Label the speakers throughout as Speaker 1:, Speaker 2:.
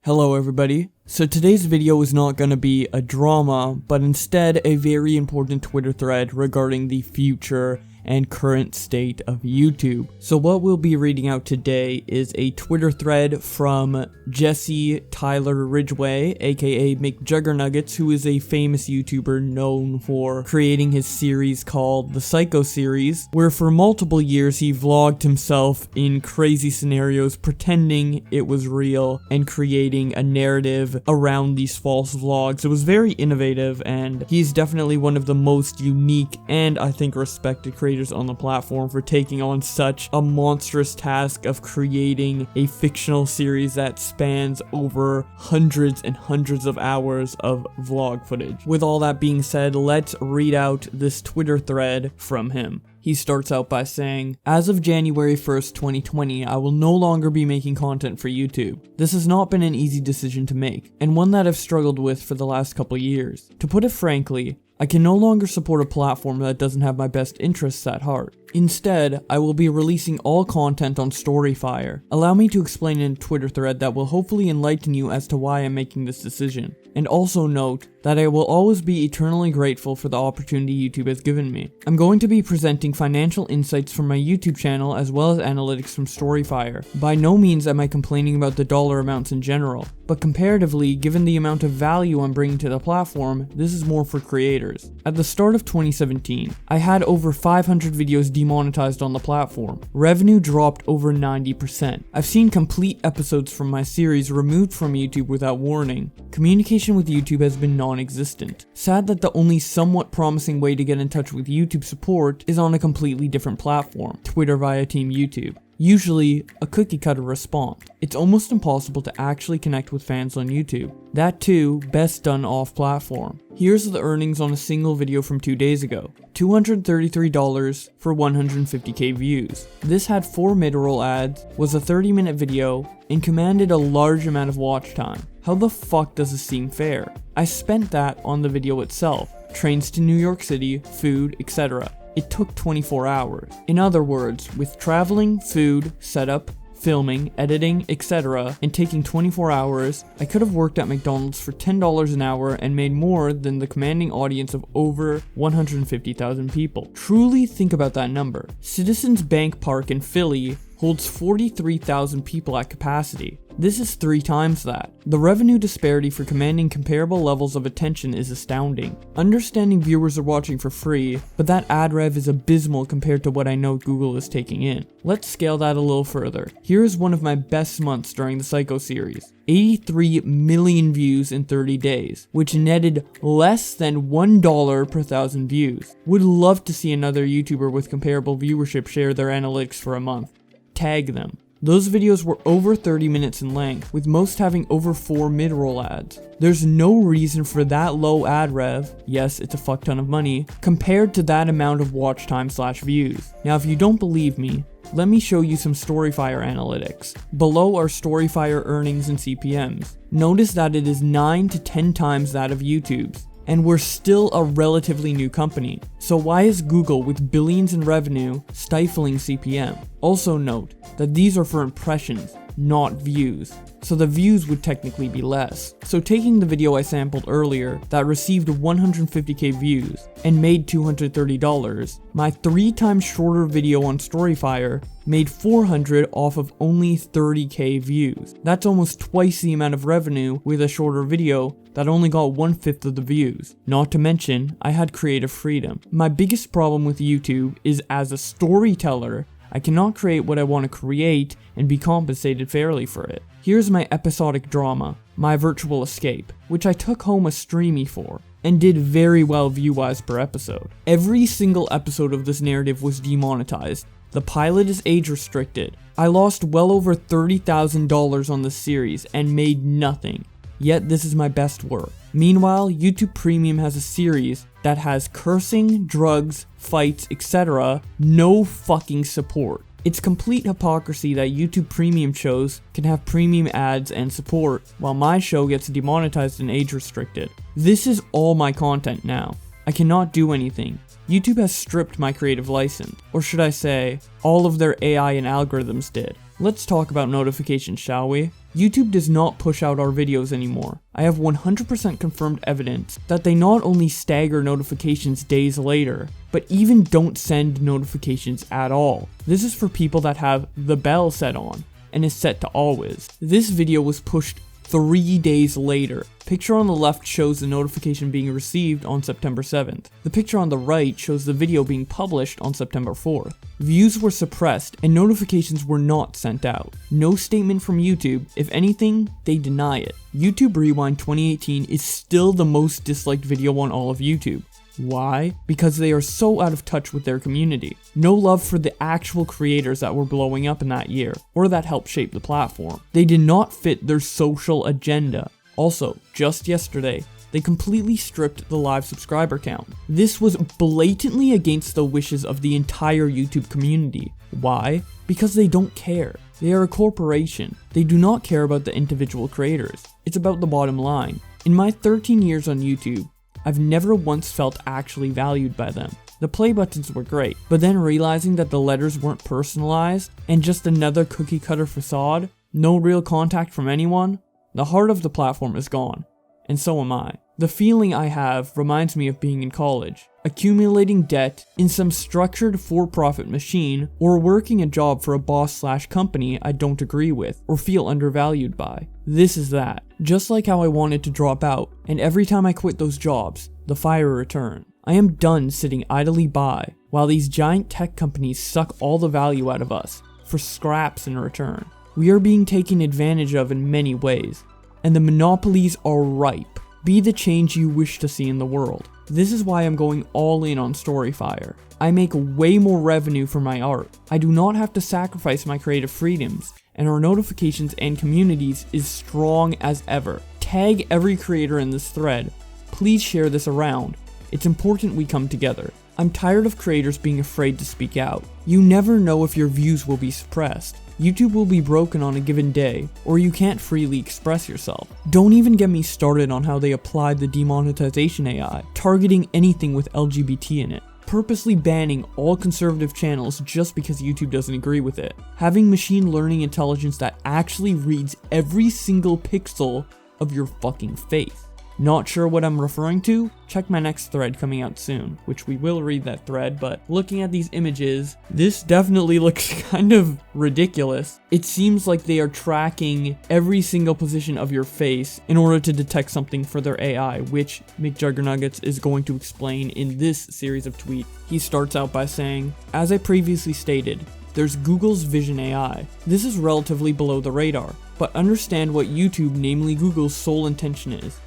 Speaker 1: Hello everybody. So today's video is not going to be a drama, but instead a very important Twitter thread regarding the future and current state of YouTube. So what we'll be reading out today is a Twitter thread from Jesse Tyler Ridgway, aka McJuggernuggets, who is a famous YouTuber known for creating his series called the Psycho series, where for multiple years he vlogged himself in crazy scenarios pretending it was real and creating a narrative around these false vlogs. It was very innovative, and he's definitely one of the most unique and I think respected creators on the platform for taking on such a monstrous task of creating a fictional series that spans over hundreds and hundreds of hours of vlog footage. With all that being said, let's read out this Twitter thread from him. He starts out by saying, "As of January 1st, 2020, I will no longer be making content for YouTube. This has not been an easy decision to make, and one that I've struggled with for the last couple years. To put it frankly, I can no longer support a platform that doesn't have my best interests at heart. Instead, I will be releasing all content on Storyfire. Allow me to explain in a Twitter thread that will hopefully enlighten you as to why I'm making this decision. And also note that I will always be eternally grateful for the opportunity YouTube has given me. I'm going to be presenting financial insights from my YouTube channel as well as analytics from Storyfire. By no means am I complaining about the dollar amounts in general, but comparatively, given the amount of value I'm bringing to the platform, this is more for creators. At the start of 2017, I had over 500 videos demonetized on the platform. Revenue dropped over 90%. I've seen complete episodes from my series removed from YouTube without warning. Communication with YouTube has been non-existent. Sad that the only somewhat promising way to get in touch with YouTube support is on a completely different platform, Twitter via Team YouTube. Usually, a cookie-cutter response. It's almost impossible to actually connect with fans on YouTube. That too, best done off-platform. Here's the earnings on a single video from 2 days ago. $233 for 150k views. This had 4 mid-roll ads, was a 30-minute video, and commanded a large amount of watch time. How the fuck does this seem fair? I spent that on the video itself. Trains to New York City, food, etc. It took 24 hours. In other words, with traveling, food, setup, filming, editing, etc., and taking 24 hours, I could have worked at McDonald's for $10 an hour and made more than the commanding audience of over 150,000 people. Truly think about that number. Citizens Bank Park in Philly holds 43,000 people at capacity. This is 3 times that. The revenue disparity for commanding comparable levels of attention is astounding. Understanding viewers are watching for free, but that ad rev is abysmal compared to what I know Google is taking in. Let's scale that a little further. Here is one of my best months during the Psycho series. 83 million views in 30 days, which netted less than $1 per 1,000 views. Would love to see another YouTuber with comparable viewership share their analytics for a month. Tag them. Those videos were over 30 minutes in length, with most having over 4 mid-roll ads. There's no reason for that low ad rev, yes, it's a fuck ton of money, compared to that amount of watch time / views. Now if you don't believe me, let me show you some Storyfire analytics. Below are Storyfire earnings and CPMs. Notice that it is 9 to 10 times that of YouTube's. And we're still a relatively new company. So why is Google with billions in revenue stifling CPM? Also note that these are for impressions, not views. So the views would technically be less. So taking the video I sampled earlier that received 150k views and made $230, my 3 times shorter video on Storyfire made 400 off of only 30k views. That's almost twice the amount of revenue with a shorter video that only got 1/5 of the views. Not to mention, I had creative freedom. My biggest problem with YouTube is as a storyteller, I cannot create what I want to create and be compensated fairly for it. Here's my episodic drama, my virtual escape, which I took home a streamy for, and did very well view-wise per episode. Every single episode of this narrative was demonetized. The pilot is age restricted. I lost well over $30,000 on this series and made nothing. Yet this is my best work. Meanwhile, YouTube Premium has a series that has cursing, drugs, fights, etc. no fucking support. It's complete hypocrisy that YouTube Premium shows can have premium ads and support, while my show gets demonetized and age restricted. This is all my content now. I cannot do anything. YouTube has stripped my creative license, or should I say, all of their AI and algorithms did. Let's talk about notifications, shall we? YouTube does not push out our videos anymore. I have 100% confirmed evidence that they not only stagger notifications days later, but even don't send notifications at all. This is for people that have the bell set on and is set to always. This video was pushed 3 days later. Picture on the left shows the notification being received on September 7th. The picture on the right shows the video being published on September 4th. Views were suppressed and notifications were not sent out. No statement from YouTube. If anything, they deny it. YouTube Rewind 2018 is still the most disliked video on all of YouTube. Why? Because they are so out of touch with their community. No love for the actual creators that were blowing up in that year, or that helped shape the platform. They did not fit their social agenda. Also, just yesterday, they completely stripped the live subscriber count. This was blatantly against the wishes of the entire YouTube community. Why? Because they don't care. They are a corporation. They do not care about the individual creators. It's about the bottom line. In my 13 years on YouTube, I've never once felt actually valued by them. The play buttons were great, but then realizing that the letters weren't personalized and just another cookie cutter facade, no real contact from anyone, the heart of the platform is gone, and so am I. The feeling I have reminds me of being in college, accumulating debt in some structured for-profit machine, or working a job for a boss/company I don't agree with or feel undervalued by. This is that. Just like how I wanted to drop out, and every time I quit those jobs, the fire returned. I am done sitting idly by while these giant tech companies suck all the value out of us for scraps in return. We are being taken advantage of in many ways, and the monopolies are ripe. Be the change you wish to see in the world. This is why I'm going all in on Storyfire. I make way more revenue for my art. I do not have to sacrifice my creative freedoms, and our notifications and communities is strong as ever. Tag every creator in this thread. Please share this around. It's important we come together. I'm tired of creators being afraid to speak out. You never know if your views will be suppressed. YouTube will be broken on a given day, or you can't freely express yourself. Don't even get me started on how they applied the demonetization AI, targeting anything with LGBT in it, purposely banning all conservative channels just because YouTube doesn't agree with it, having machine learning intelligence that actually reads every single pixel of your fucking face. Not sure what I'm referring to? Check my next thread coming out soon, which we will read that thread, but looking at these images, this definitely looks kind of ridiculous. It seems like they are tracking every single position of your face in order to detect something for their AI, which McJuggernuggets is going to explain in this series of tweets. He starts out by saying, "As I previously stated, there's Google's Vision AI. This is relatively below the radar, but understand what YouTube, namely Google's sole intention is.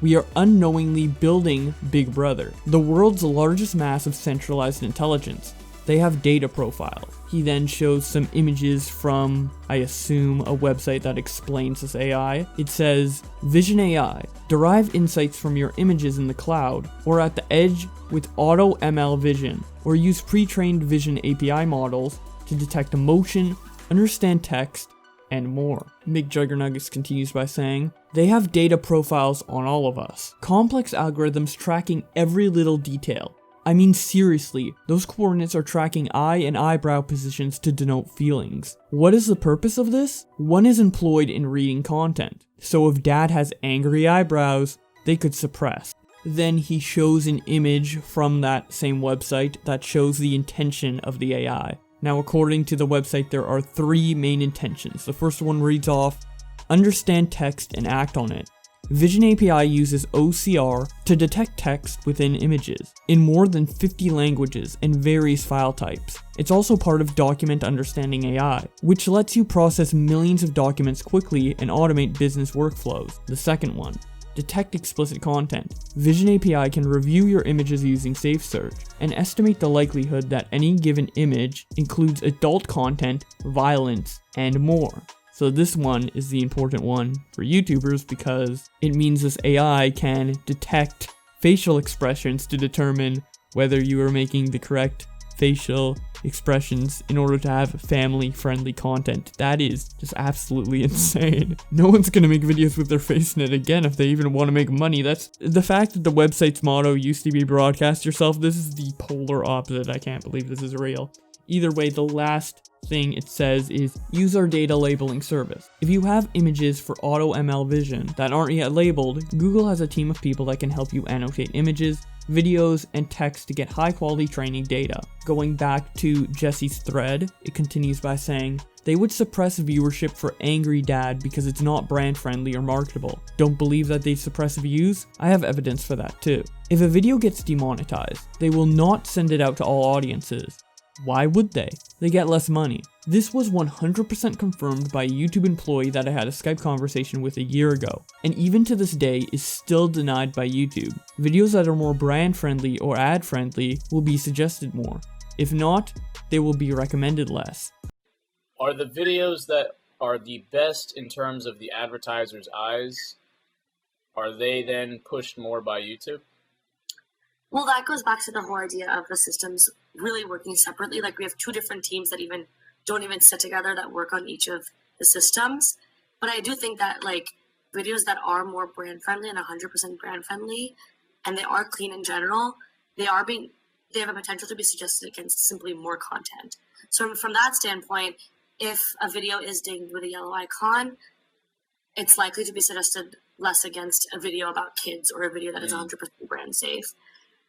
Speaker 1: We are unknowingly building Big Brother, the world's largest mass of centralized intelligence. They have data profiles." He then shows some images from, I assume, a website that explains this AI. It says, "Vision AI, derive insights from your images in the cloud or at the edge with Auto ML Vision, or use pre-trained vision API models to detect emotion, understand text, and more." McJuggernuggets continues by saying, "They have data profiles on all of us. Complex algorithms tracking every little detail. I mean seriously, those coordinates are tracking eye and eyebrow positions to denote feelings. What is the purpose of this? One is employed in reading content. So if dad has angry eyebrows, they could suppress." Then he shows an image from that same website that shows the intention of the AI. Now, according to the website, there are 3 main intentions. The first one reads off, "Understand text and act on it. Vision API uses OCR to detect text within images in more than 50 languages and various file types. It's also part of Document Understanding AI, which lets you process millions of documents quickly and automate business workflows." The second one, detect explicit content. Vision API can review your images using safe search and estimate the likelihood that any given image includes adult content, violence, and more. So this one is the important one for YouTubers because it means this AI can detect facial expressions to determine whether you are making the correct facial expressions in order to have family-friendly content. That is just absolutely insane. No one's gonna make videos with their face in it again if they even want to make money. That's the fact that the website's motto used to be broadcast yourself. This is the polar opposite. I can't believe this is real. Either way, the last thing it says is use our data labeling service. If you have images for AutoML Vision that aren't yet labeled, Google has a team of people that can help you annotate images, videos, and text to get high quality training data. Going back to Jesse's thread, it continues by saying, they would suppress viewership for Angry Dad because it's not brand friendly or marketable. Don't believe that they suppress views? I have evidence for that too. If a video gets demonetized, they will not send it out to all audiences. Why would they? They get less money. This was 100% confirmed by a YouTube employee that I had a Skype conversation with a year ago, and even to this day is still denied by YouTube. Videos that are more brand friendly or ad friendly will be suggested more. If not, they will be recommended less.
Speaker 2: Are the videos that are the best in terms of the advertiser's eyes, are they then pushed more by YouTube?
Speaker 3: Well, that goes back to the whole idea of the systems really working separately. Like, we have two different teams that don't even sit together that work on each of the systems. But I do think that, like, videos that are more brand friendly and 100% brand friendly, and they are clean in general, they have a potential to be suggested against simply more content. So from that standpoint, if a video is dinged with a yellow icon, it's likely to be suggested less against a video about kids or a video that is 100% brand safe.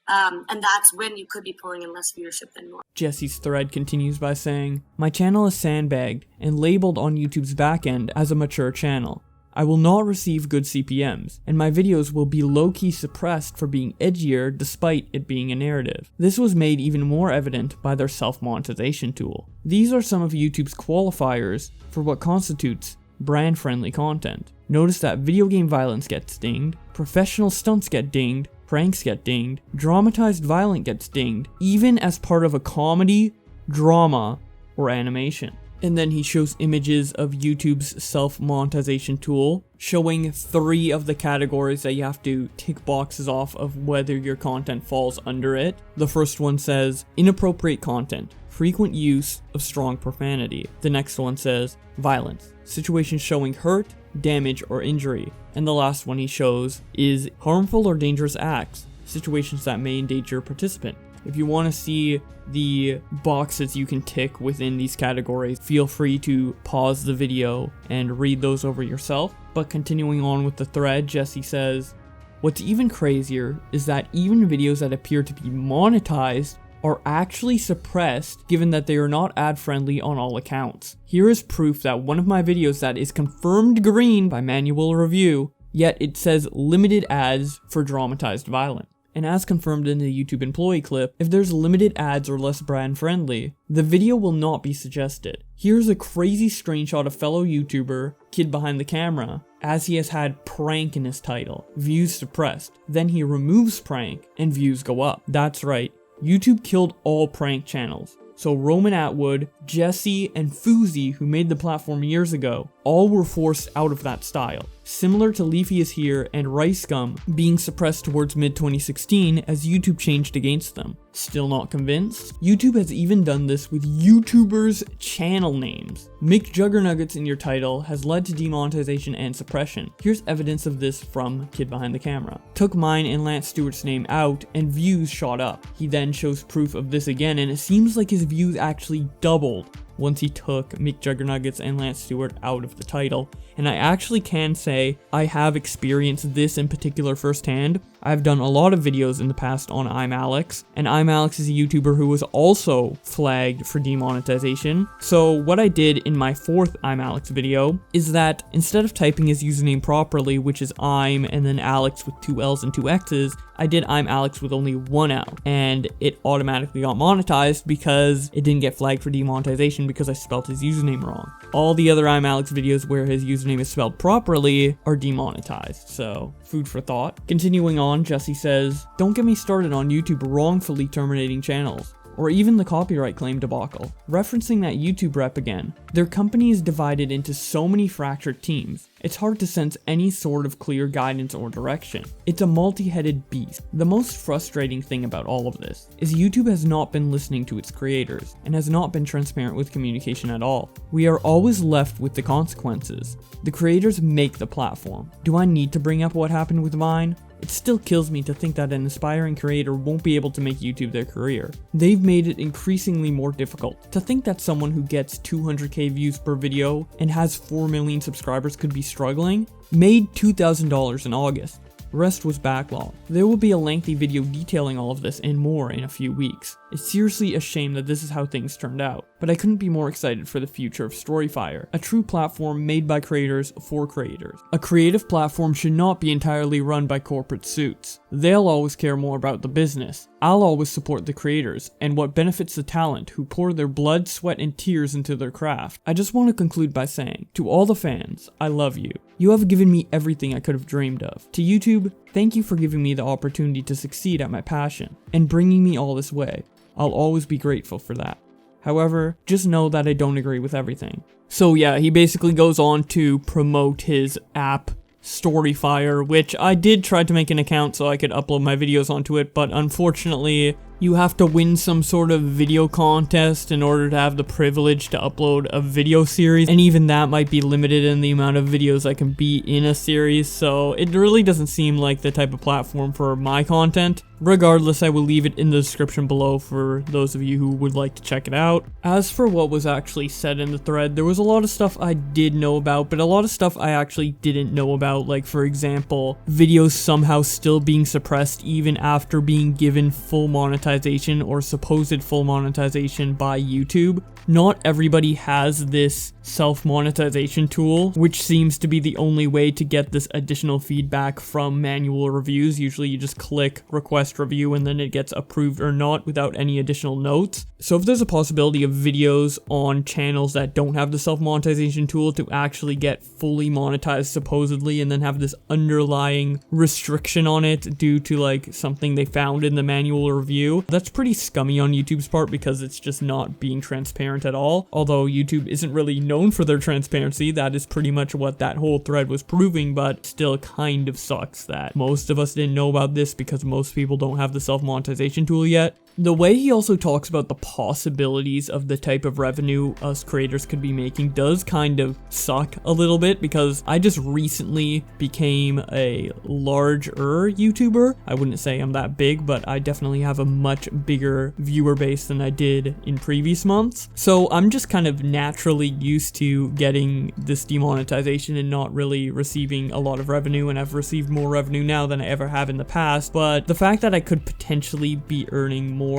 Speaker 3: And that's when you could be pulling in less viewership than normal.
Speaker 1: Jesse's thread continues by saying, my channel is sandbagged and labeled on YouTube's backend as a mature channel. I will not receive good CPMs, and my videos will be low-key suppressed for being edgier despite it being a narrative. This was made even more evident by their self-monetization tool. These are some of YouTube's qualifiers for what constitutes brand-friendly content. Notice that video game violence gets dinged, professional stunts get dinged, pranks get dinged, dramatized violence gets dinged, even as part of a comedy, drama, or animation. And then he shows images of YouTube's self-monetization tool, showing 3 of the categories that you have to tick boxes off of whether your content falls under it. The first one says, inappropriate content, frequent use of strong profanity. The next one says, violence, situations showing hurt, damage, or injury. And the last one he shows is harmful or dangerous acts, situations that may endanger a participant. If you want to see the boxes you can tick within these categories, feel free to pause the video and read those over yourself. But continuing on with the thread, Jesse says, what's even crazier is that even videos that appear to be monetized are actually suppressed given that they are not ad-friendly on all accounts. Here is proof that one of my videos that is confirmed green by manual review, yet it says limited ads for dramatized violence. And as confirmed in the YouTube employee clip, if there's limited ads or less brand friendly, the video will not be suggested. Here's a crazy screenshot of fellow YouTuber, Kid Behind the Camera, as he has had prank in his title, views suppressed. Then he removes prank and views go up. That's right, YouTube killed all prank channels. So Roman Atwood, Jesse, and Fuzi, who made the platform years ago, all were forced out of that style. Similar to Leafy is Here and Rice Gum being suppressed towards mid-2016 as YouTube changed against them. Still not convinced? YouTube has even done this with YouTubers' channel names. McJuggernuggets in your title has led to demonetization and suppression. Here's evidence of this from Kid Behind the Camera. Took mine and Lance Stewart's name out and views shot up. He then shows proof of this again and it seems like his views actually doubled once he took McJuggernuggets and Lance Stewart out of the title. And I actually can say I have experienced this in particular firsthand. I've done a lot of videos in the past on I'm Alex, and I'm Alex is a YouTuber who was also flagged for demonetization. So what I did in my 4th I'm Alex video is that instead of typing his username properly, which is I'm and then Alex with 2 L's and 2 X's, I did I'm Alex with only 1 L, and it automatically got monetized because it didn't get flagged for demonetization because I spelled his username wrong. All the other I'm Alex videos where his username is spelled properly are demonetized, so food for thought. Continuing on, Jesse says, don't get me started on YouTube wrongfully terminating channels, or even the copyright claim debacle. Referencing that YouTube rep again, their company is divided into so many fractured teams, it's hard to sense any sort of clear guidance or direction. It's a multi-headed beast. The most frustrating thing about all of this is YouTube has not been listening to its creators, and has not been transparent with communication at all. We are always left with the consequences. The creators make the platform. Do I need to bring up what happened with Vine? it still kills me to think that an aspiring creator won't be able to make YouTube their career. They've made it increasingly more difficult. To think that someone who gets 200k views per video and has 4 million subscribers could be struggling, made $2,000 in August. The rest was backlog. There will be a lengthy video detailing all of this and more in a few weeks. It's seriously a shame that this is how things turned out, but I couldn't be more excited for the future of Storyfire, a true platform made by creators for creators. A creative platform should not be entirely run by corporate suits. They'll always care more about the business. I'll always support the creators, and what benefits the talent who pour their blood, sweat, and tears into their craft. I just want to conclude by saying, to all the fans, I love you. You have given me everything I could have dreamed of. To YouTube, thank you for giving me the opportunity to succeed at my passion, and bringing me all this way. I'll always be grateful for that. However, just know that I don't agree with everything. So yeah, he basically goes on to promote his app, Storyfire, which I did try to make an account so I could upload my videos onto it, but unfortunately, you have to win some sort of video contest in order to have the privilege to upload a video series, and even that might be limited in the amount of videos I can be in a series, so it really doesn't seem like the type of platform for my content. Regardless, I will leave it in the description below for those of you who would like to check it out. As for what was actually said in the thread, there was a lot of stuff I did know about, but a lot of stuff I actually didn't know about, like for example, videos somehow still being suppressed even after being given full monetization or supposed full monetization by YouTube. Not everybody has this self-monetization tool, which seems to be the only way to get this additional feedback from manual reviews. Usually you just click request review and then it gets approved or not without any additional notes. So if there's a possibility of videos on channels that don't have the self-monetization tool to actually get fully monetized supposedly and then have this underlying restriction on it due to like something they found in the manual review, that's pretty scummy on YouTube's part because it's just not being transparent at all. Although YouTube isn't really known for their transparency, that is pretty much what that whole thread was proving, but still kind of sucks that most of us didn't know about this because most people don't have the self-monetization tool yet. The way he also talks about the possibilities of the type of revenue us creators could be making does kind of suck a little bit because I just recently became a larger YouTuber. I wouldn't say I'm that big, but I definitely have a much bigger viewer base than I did in previous months. So I'm just kind of naturally used to getting this demonetization and not really receiving a lot of revenue, and I've received more revenue now than I ever have in the past. But the fact that I could potentially be earning more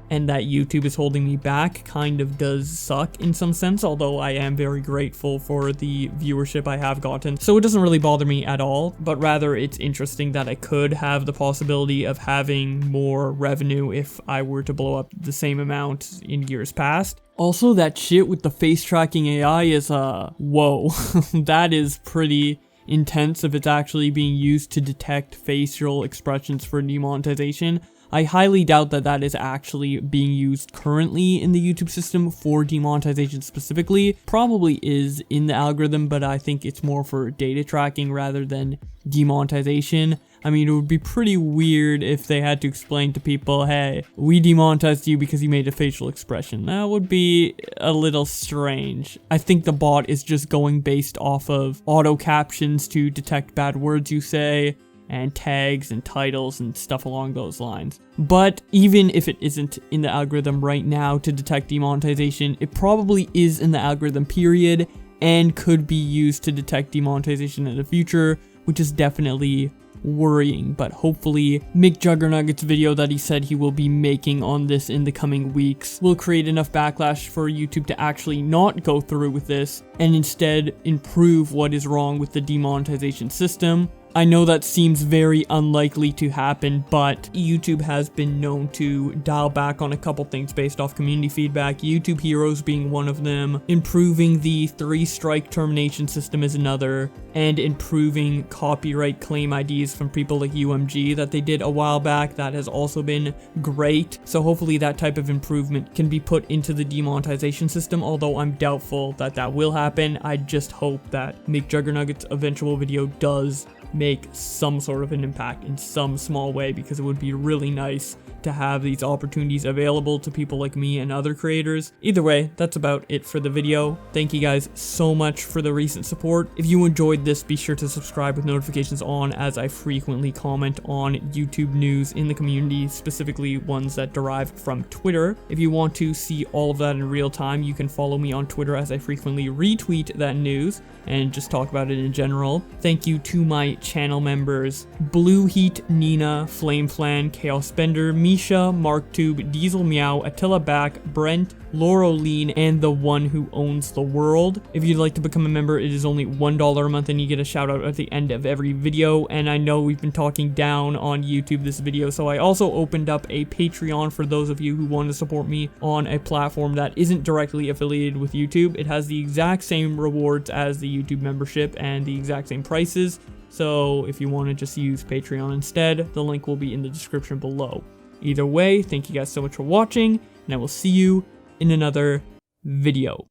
Speaker 1: and that YouTube is holding me back kind of does suck in some sense, although I am very grateful for the viewership I have gotten. So it doesn't really bother me at all, but rather it's interesting that I could have the possibility of having more revenue if I were to blow up the same amount in years past. Also, that shit with the face tracking AI is whoa. That is pretty intense if it's actually being used to detect facial expressions for demonetization. I highly doubt that that is actually being used currently in the YouTube system for demonetization specifically. Probably is in the algorithm, but I think it's more for data tracking rather than demonetization. I mean, it would be pretty weird if they had to explain to people, hey, we demonetized you because you made a facial expression. That would be a little strange. I think the bot is just going based off of auto captions to detect bad words you say, and tags and titles and stuff along those lines. But even if it isn't in the algorithm right now to detect demonetization, it probably is in the algorithm period and could be used to detect demonetization in the future, which is definitely worrying. But hopefully McJuggerNugget's video that he said he will be making on this in the coming weeks will create enough backlash for YouTube to actually not go through with this and instead improve what is wrong with the demonetization system. I know that seems very unlikely to happen, but YouTube has been known to dial back on a couple things based off community feedback, YouTube Heroes being one of them, improving the 3-strike termination system is another, and improving copyright claim IDs from people like UMG that they did a while back. That has also been great. So hopefully that type of improvement can be put into the demonetization system, although I'm doubtful that that will happen. I just hope that McJuggerNugget's eventual video does make some sort of an impact in some small way, because it would be really nice to have these opportunities available to people like me and other creators. Either way, that's about it for the video. Thank you guys so much for the recent support. If you enjoyed this, be sure to subscribe with notifications on, as I frequently comment on YouTube news in the community, specifically ones that derive from Twitter. If you want to see all of that in real time, you can follow me on Twitter, as I frequently retweet that news and just talk about it in general. Thank you to my channel members: Blue Heat, Nina, Flame Flan, Chaos Bender, Misha, MarkTube, Diesel Meow, Attila Back, Brent, Laureline, and the one who owns the world. If you'd like to become a member, it is only $1 a month and you get a shout out at the end of every video. And I know we've been talking down on YouTube this video, so I also opened up a Patreon for those of you who want to support me on a platform that isn't directly affiliated with YouTube. It has the exact same rewards as the YouTube membership and the exact same prices. So if you want to just use Patreon instead, the link will be in the description below. Either way, thank you guys so much for watching, and I will see you in another video.